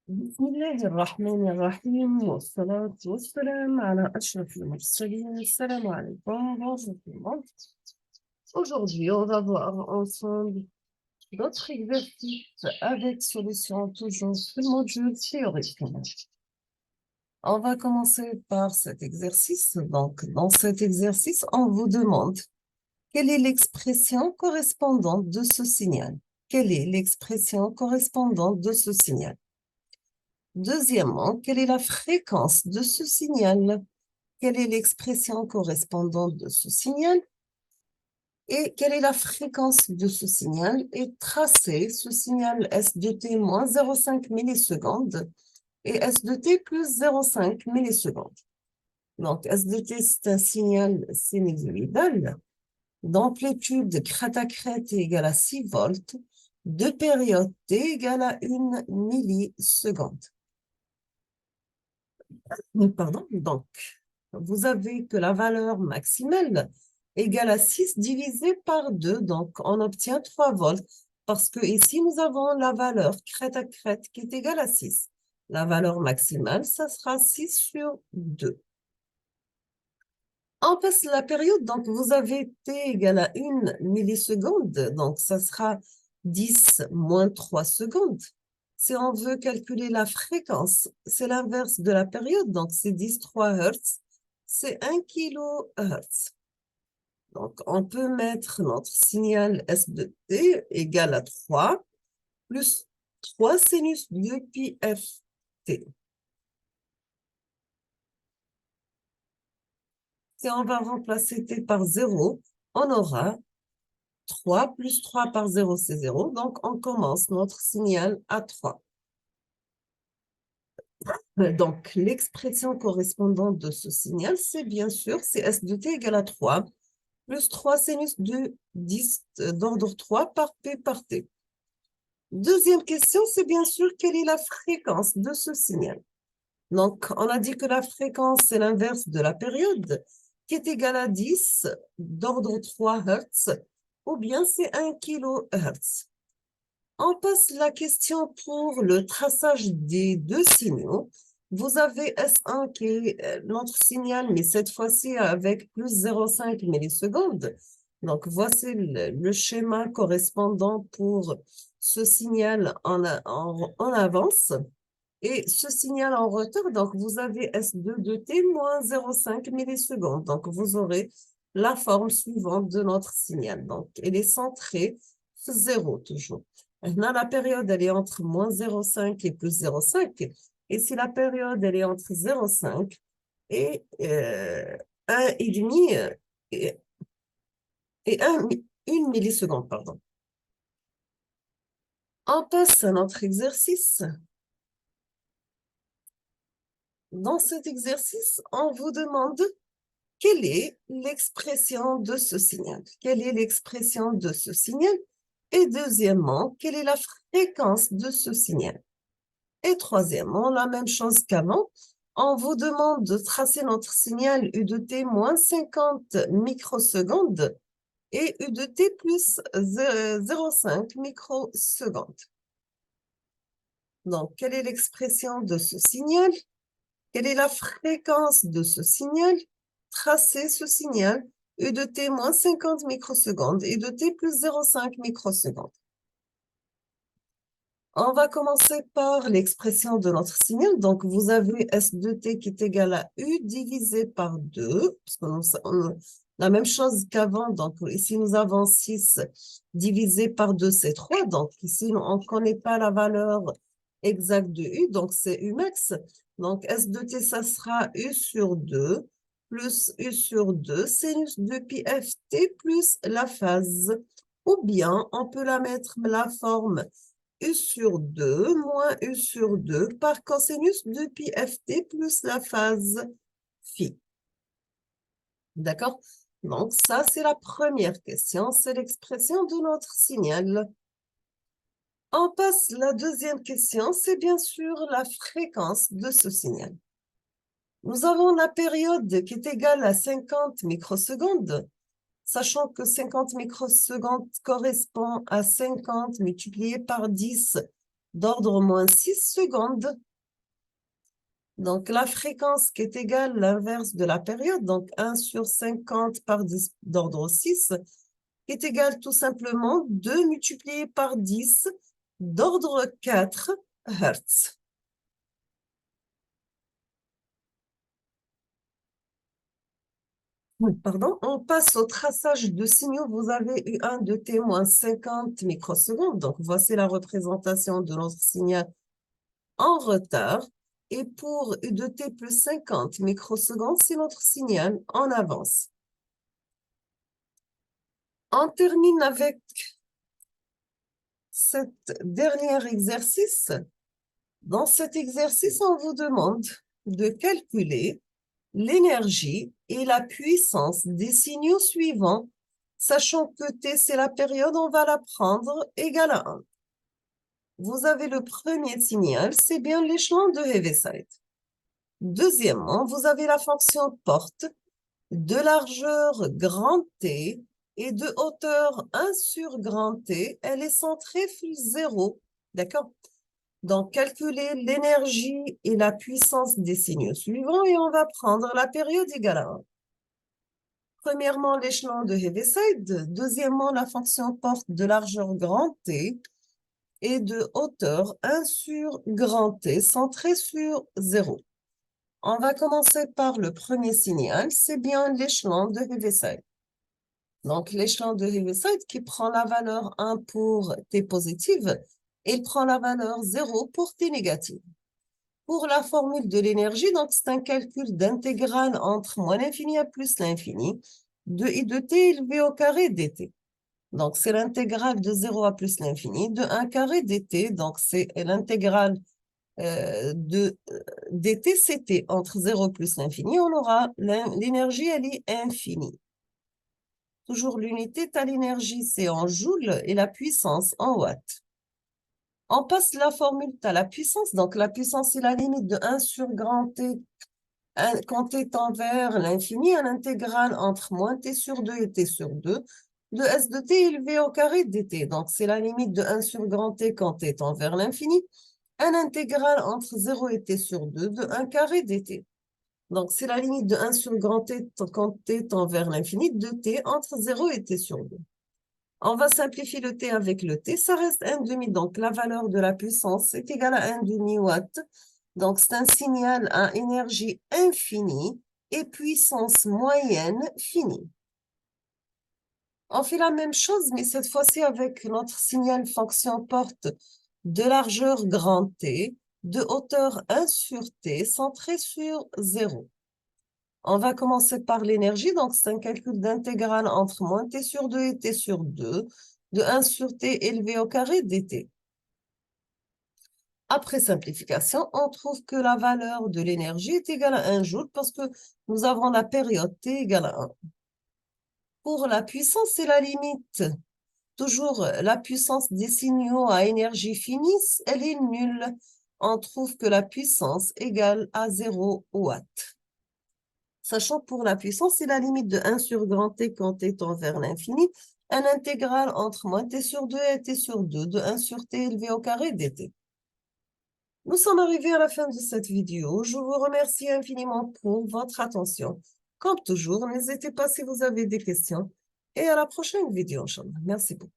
بسم الله الرحمن الرحيم والصلاة والسلام على أشرف المرسلين. Salam alaikum, bonjour tout le monde. Aujourd'hui, on va voir ensemble d'autres exercices avec solution toujours sur le module théorique. On va commencer par cet exercice. Donc, dans cet exercice, on vous demande quelle est l'expression correspondante de ce signal. Quelle est l'expression correspondante de ce signal? Deuxièmement, quelle est la fréquence de ce signal? Quelle est l'expression correspondante de ce signal? Et quelle est la fréquence de ce signal? Et tracer ce signal S de t moins 0,5 millisecondes et S de t plus 0,5 millisecondes. Donc, S de t, c'est un signal sinusoïdal d'amplitude crête à crête égale à 6 volts, de période t égale à 1 milliseconde. Pardon, donc, vous avez que la valeur maximale égale à 6 divisé par 2, donc on obtient 3 volts, parce que ici nous avons la valeur crête à crête qui est égale à 6. La valeur maximale, ça sera 6 sur 2. On passe la période, donc vous avez t égale à 1 milliseconde, donc ça sera 10 moins 3 secondes. Si on veut calculer la fréquence, c'est l'inverse de la période, donc c'est 10,3 Hz, c'est 1 kHz. Donc, on peut mettre notre signal S de t égale à 3 plus 3 sinus de pi f t. Si on va remplacer t par 0, on aura 3 plus 3 par 0, c'est 0. Donc, on commence notre signal à 3. Donc, l'expression correspondante de ce signal, c'est bien sûr, c'est S de t égale à 3 plus 3 sinus de 10 d'ordre 3 par P par T. Deuxième question, c'est bien sûr quelle est la fréquence de ce signal. Donc, on a dit que la fréquence, c'est l'inverse de la période, qui est égale à 10 d'ordre 3 Hz, ou bien c'est 1 kHz. On passe la question pour le traçage des deux signaux. Vous avez S1 qui est notre signal, mais cette fois-ci avec plus 0,5 millisecondes. Donc, voici le schéma correspondant pour ce signal en avance. Et ce signal en retard, donc vous avez S2 de t moins 0,5 millisecondes. Donc, vous aurez la forme suivante de notre signal. Donc, elle est centrée 0 toujours. Là, la période, elle est entre moins 0,5 et plus 0,5. Et si la période, elle est entre 0,5 et 1,5 et 1 milliseconde, pardon. On passe à notre exercice. Dans cet exercice, on vous demande quelle est l'expression de ce signal. Quelle est l'expression de ce signal? Et deuxièmement, quelle est la fréquence de ce signal? Et troisièmement, la même chose qu'avant, on vous demande de tracer notre signal U de t moins 50 microsecondes et U de t plus 0,5 microsecondes. Donc, quelle est l'expression de ce signal? Quelle est la fréquence de ce signal? Tracer ce signal U de t moins 50 microsecondes et de t plus 0,5 microsecondes. On va commencer par l'expression de notre signal. Donc, vous avez S de t qui est égal à U divisé par 2, parce que la même chose qu'avant. Donc, ici, nous avons 6 divisé par 2, c'est 3. Donc, ici, on ne connaît pas la valeur exacte de U, donc c'est U max. Donc, S de t, ça sera U sur 2 plus U sur 2, sinus de pi f t plus la phase. Ou bien, on peut la mettre la forme U sur 2 moins U sur 2 par cosinus de pi f t plus la phase phi. D'accord? Donc, ça, c'est la première question. C'est l'expression de notre signal. On passe la deuxième question. C'est bien sûr la fréquence de ce signal. Nous avons la période qui est égale à 50 microsecondes, sachant que 50 microsecondes correspond à 50 multiplié par 10 d'ordre moins 6 secondes. Donc, la fréquence qui est égale à l'inverse de la période, donc 1 sur 50 par 10 d'ordre 6, est égale tout simplement 2 multiplié par 10 d'ordre 4 Hertz. Pardon, on passe au traçage de signaux. Vous avez eu un de t moins 50 microsecondes. Donc, voici la représentation de notre signal en retard. Et pour U de t plus 50 microsecondes, c'est notre signal en avance. On termine avec cet dernier exercice. Dans cet exercice, on vous demande de calculer l'énergie et la puissance des signaux suivants, sachant que t, c'est la période, on va la prendre égale à 1. Vous avez le premier signal, c'est bien l'échelon de Heaviside. Deuxièmement, vous avez la fonction porte de largeur grand T et de hauteur 1 sur grand T. Elle est centrée sur 0. D'accord? Donc, calculer l'énergie et la puissance des signaux suivants et on va prendre la période égale à 1. Premièrement, l'échelon de Heaviside. Deuxièmement, la fonction porte de largeur grand T et de hauteur 1 sur grand T, centré sur 0. On va commencer par le premier signal, c'est bien l'échelon de Heaviside. Donc, l'échelon de Heaviside qui prend la valeur 1 pour T positive, il prend la valeur 0 pour T négative. Pour la formule de l'énergie, donc c'est un calcul d'intégrale entre moins l'infini à plus l'infini de I de T élevé au carré dt. Donc, c'est l'intégrale de 0 à plus l'infini de 1 carré dt. Donc, c'est l'intégrale de dt, ct entre 0 plus l'infini. On aura l'énergie, elle est infinie. Toujours l'unité, tu as l'énergie, c'est en joules et la puissance en watts. On passe la formule, tu as la puissance. Donc, la puissance, c'est la limite de 1 sur grand T quand t tend vers l'infini, un intégral entre moins t sur 2 et t sur 2 de s de t élevé au carré dt. Donc, c'est la limite de 1 sur grand t quand t tend vers l'infini, un intégral entre 0 et t sur 2 de 1 carré dt. Donc, c'est la limite de 1 sur grand t quand t tend vers l'infini de t entre 0 et t sur 2. On va simplifier le t avec le t, ça reste 1,5. Donc, la valeur de la puissance est égale à 1,5 watts. Donc, c'est un signal à énergie infinie et puissance moyenne finie. On fait la même chose, mais cette fois-ci avec notre signal fonction porte de largeur grand T, de hauteur 1 sur T, centré sur 0. On va commencer par l'énergie, donc c'est un calcul d'intégrale entre moins T sur 2 et T sur 2, de 1 sur T élevé au carré dt. Après simplification, on trouve que la valeur de l'énergie est égale à 1 joule parce que nous avons la période T égale à 1. Pour la puissance, c'est la limite. Toujours, la puissance des signaux à énergie finie, elle est nulle. On trouve que la puissance égale à 0 watts. Sachant que pour la puissance, c'est la limite de 1 sur grand T quand T tend vers l'infini, un intégral entre moins T sur 2 et T sur 2 de 1 sur T élevé au carré dt. Nous sommes arrivés à la fin de cette vidéo. Je vous remercie infiniment pour votre attention. Comme toujours, n'hésitez pas si vous avez des questions. Et à la prochaine vidéo, Inch'Allah. Merci beaucoup.